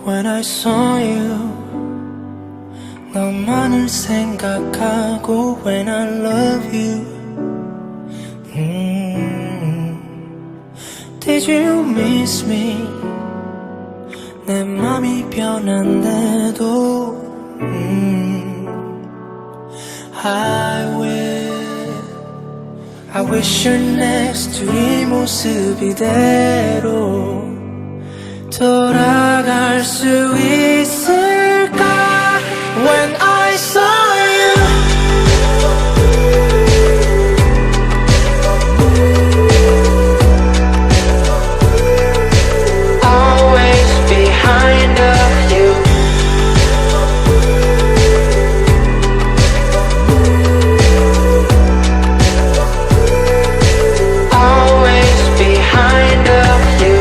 When I saw you 너만을 생각하고 When I love you Did you miss me 내 맘이 변한데도 I wish you're next to 이 모습 이대로 돌아갈 수 있을까 When I saw you Always behind of you Always behind of you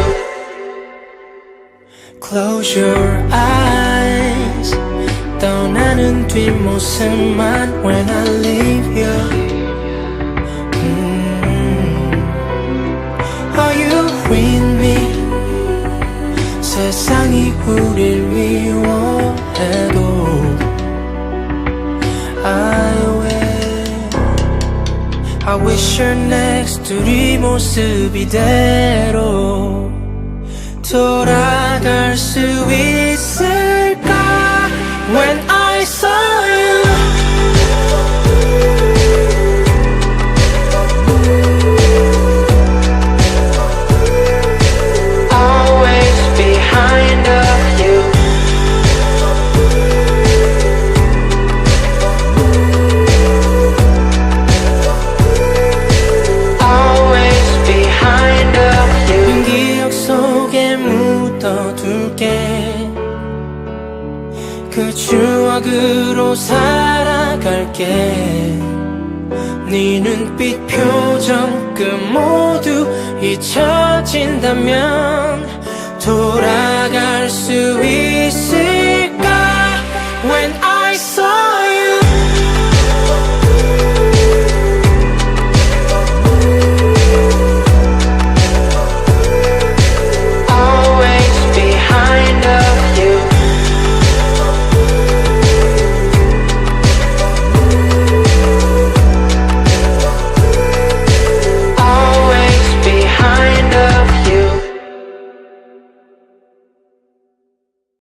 Close your eyes 떠나는 뒷모습만 When I leave you Are you with me 세상이 우릴 미워해도 I wish you're next to 이 모습 이대로 돌아갈 수 있을까 When I saw you Always behind of you Always behind of you 기억 속에 묻어둘게 그 추억으로 살아갈게 네 눈빛 표정 그 모두 잊혀진다면 돌아갈 수 있을